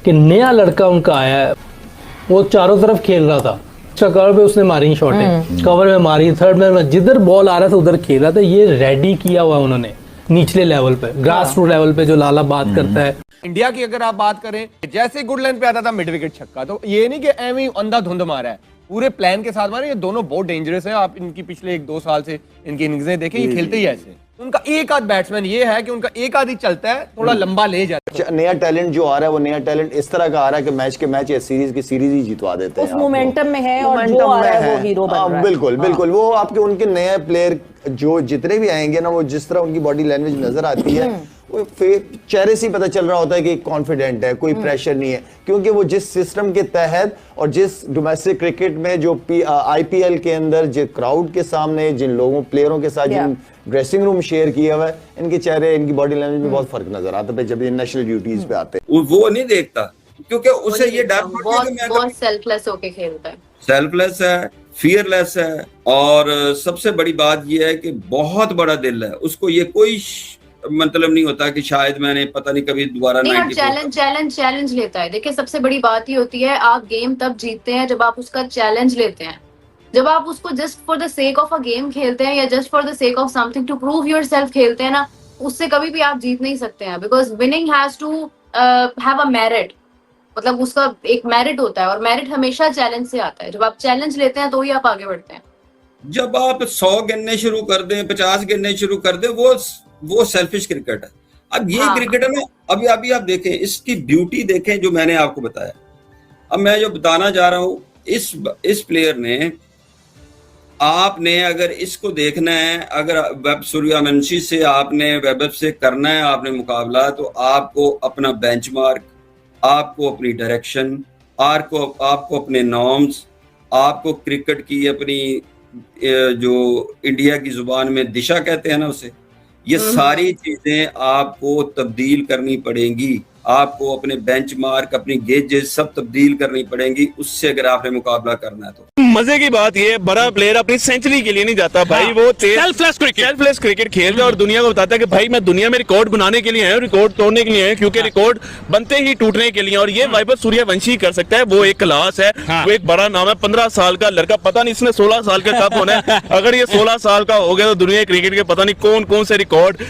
कि नया लड़का उनका आया है, वो चारों तरफ खेल रहा था, कवर पे उसने मारी शॉटें, कवर में मारी, थर्ड में जिधर बॉल आ रहा था उधर खेल रहा था। ये रेडी किया हुआ उन्होंने निचले लेवल पे, ग्रास रूट लेवल पे जो लाला बात करता है। इंडिया की अगर आप बात करें, जैसे गुड लेंथ पे आता था मिड विकेट छक्का, तो ये नहीं कि एवं अंधाधुंध मारा है, पूरे प्लान के साथ मारे। ये दोनों बहुत डेंजरस है। आप इनकी पिछले 1-2 साल से इनकी इनिंग्सें देखें, ये खेलते ही ऐसे। उनका एक आध बैट्समैन ये है कि उनका एक आध ही चलता है, थोड़ा लंबा ले जाता है। नया टैलेंट जो आ रहा है वो नया टैलेंट इस तरह का आ रहा है कि मैच के मैच या सीरीज की सीरीज ही जितवा देते हैं। उस मोमेंटम में है और जो आ रहा है वो हीरो बन रहा है। बिल्कुल बिल्कुल, वो आपके उनके नए प्लेयर जो जितने भी आएंगे ना, वो जिस तरह उनकी बॉडी लैंग्वेज नजर आती है, वो चेहरे से पता चल रहा होता है कि कॉन्फिडेंट है, कोई प्रेशर नहीं है, क्योंकि वो जिस सिस्टम के तहत और जिस डोमेस्टिक क्रिकेट में जो आईपीएल के अंदर जो क्राउड के सामने जिन लोगों प्लेयरों के साथ जिन ड्रेसिंग रूम शेयर किया हुआ है, इनके चेहरे इनकी बॉडी लैंग्वेज में बहुत फर्क नजर आता है जब ये नेशनल ड्यूटीज पे आते हैं। वो नहीं देखता, क्योंकि उसे ये डर बहुत सेल्फलेस होके खेलता है, सेल्फलेस है, फियरलेस है, और सबसे बड़ी बात ये है कि बहुत बड़ा दिल है उसको। ये कोई मतलब नहीं होता कि शायद मैंने पता नहीं कभी दोबारा चैलेंज लेता है। देखिए, सबसे बड़ी बात ये होती है, आप गेम तब जीतते हैं जब आप उसका चैलेंज लेते हैं। जब आप उसको just for the sake of a game खेलते हैं या just for the sake of something to prove yourself खेलते हैं ना, उससे कभी भी आप जीत नहीं सकते हैं। Because winning has to have a merit, मतलब उसका एक मेरिट होता है, और मेरिट हमेशा चैलेंज से आता है। जब आप चैलेंज लेते हैं तो ही आप आगे बढ़ते हैं। जब आप 100 गिनने शुरू कर दें, 50 गिनने शुरू कर दें, वो सेल्फिश क्रिकेट है। अब ये क्रिकेट है ना, अभी आप देखें, इसकी ब्यूटी देखें जो मैंने आपको बताया। अब मैं जो बताना जा रहा हूं, इस प्लेयर ने, आपने अगर इसको देखना है, अगर वेब सूर्यवंशी से आपने वेब से करना है आपने मुकाबला, तो आपको अपना बेंचमार्क, आपको अपनी डायरेक्शन, आपको अपने नॉर्म्स, आपको क्रिकेट की अपनी जो इंडिया की जुबान में दिशा कहते हैं ना उसे, ये सारी चीजें आपको तब्दील करनी पड़ेंगी। आपको अपने बेंचमार्क, अपनी गेजेस सब तब्दील करनी पड़ेंगी उससे, अगर आपने मुकाबला करना है तो। मजे की बात ये, बड़ा प्लेयर अपनी सेंचुरी के लिए नहीं जाता भाई। हाँ, वो सेल्फलेस क्रिकेट खेल रहा है और दुनिया को बताता है कि भाई मैं दुनिया में रिकॉर्ड बनाने के लिए आया हूं, रिकॉर्ड तोड़ने के लिए आया हूं, क्योंकि रिकॉर्ड बनते ही टूटने के लिए, और ये वैभव सूर्यवंशी कर सकता है। वो एक क्लास है, वो एक बड़ा नाम है। 15 साल का लड़का, पता नहीं इसने 16 साल का कब होना है। अगर ये 16 साल का हो गया तो दुनिया क्रिकेट के पता नहीं कौन से रिकॉर्ड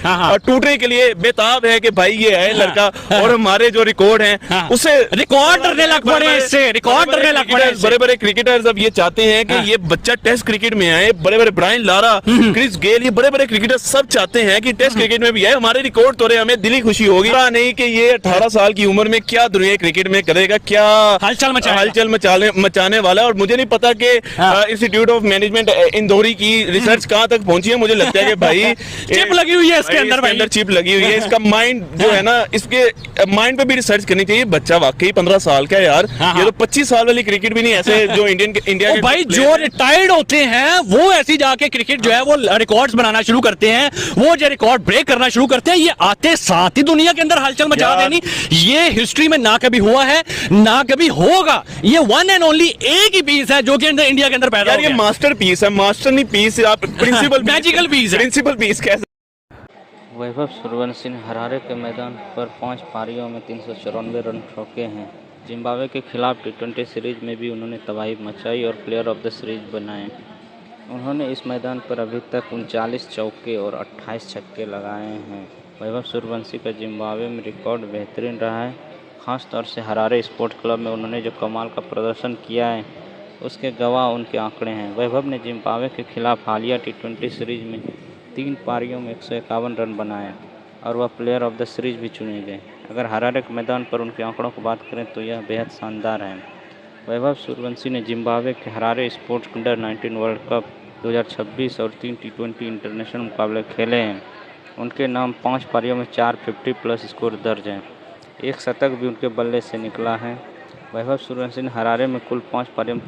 टूटने के लिए बेताब है कि भाई ये है लड़का। और हमारे जो रिकॉर्ड हैं उसे रिकॉर्ड करने लग पड़े, इससे रिकॉर्ड करने लग पड़े। बड़े क्रिकेटर्स अब ये चाहते हैं कि ये बच्चा टेस्ट क्रिकेट में आए। बड़े ब्रायन लारा, क्रिस गेल, ये बड़े क्रिकेटर्स सब चाहते हैं कि टेस्ट क्रिकेट में भी आए, हमारे रिकॉर्ड तोड़े, हमें दिली खुशी होगी। नहीं कि ये 18 साल की उम्र में क्या दुनिया क्रिकेट में करेगा, क्या हलचल मचाने वाला है। और मुझे नहीं पता कि इंस्टीट्यूट ऑफ मैनेजमेंट इंदौरी की रिसर्च कहां तक पहुंची है। मुझे लगता है कि भाई चिप लगी हुई है इसके अंदर चिप लगी हुई है। इसका माइंड जो है ना, इसके माइंड पे भी रिसर्च करनी चाहिए। बच्चा वाकई 15 साल का है यार। ये तो 25 साल वाली क्रिकेट भी नहीं, ऐसे जो इंडिया के भाई जो रिटायर्ड होते हैं वो ऐसी जाके क्रिकेट जो है वो रिकॉर्ड्स बनाना शुरू करते हैं, वो जो रिकॉर्ड ब्रेक करना शुरू करते हैं। ये आते साथ ही दुनिया के अंदर हलचल मचा देनी, ये हिस्ट्री में ना कभी हुआ है ना कभी होगा। ये वन एंड ओनली एक ही पीस है जो कि इंडिया के अंदर पैदा हो गया। ये मास्टर पीस है, मास्टर नहीं पीस, आप principal magical piece, principal piece कैसे। वैभव सूर्यवंशी ने हरारे के मैदान पर 5 पारियों में 394 रन ठोके हैं। जिम्बाब्वे के खिलाफ T20 सीरीज में भी उन्होंने तबाही मचाई और प्लेयर ऑफ द सीरीज बनाए। उन्होंने इस मैदान पर अभी तक 39 चौके और 28 छक्के लगाए हैं। वैभव सूर्यवंशी का जिम्बाब्वे में रिकॉर्ड बेहतरीन रहा है। ख़ास तौर से हरारे स्पोर्ट क्लब में उन्होंने जो कमाल का प्रदर्शन किया है उसके गवाह उनके आंकड़े हैं। वैभव ने जिम्बाब्वे के खिलाफ हालिया T20 सीरीज में 3 पारियों में 151 रन बनाए और वह प्लेयर ऑफ द सीरीज भी चुने गए। अगर हरारे के मैदान पर उनके आंकड़ों की बात करें तो यह बेहद शानदार है। वैभव सूर्यवंशी ने जिम्बाब्वे के Harare sports under 19 world cup 2026 और 3 T20 इंटरनेशनल मुकाबले खेले हैं। उनके नाम 5 पारियों में 4 50+ स्कोर दर्ज हैं। एक शतक भी उनके बल्ले से निकला है। वैभव सूर्यवंशी ने हरारे में कुल 5 पारियों में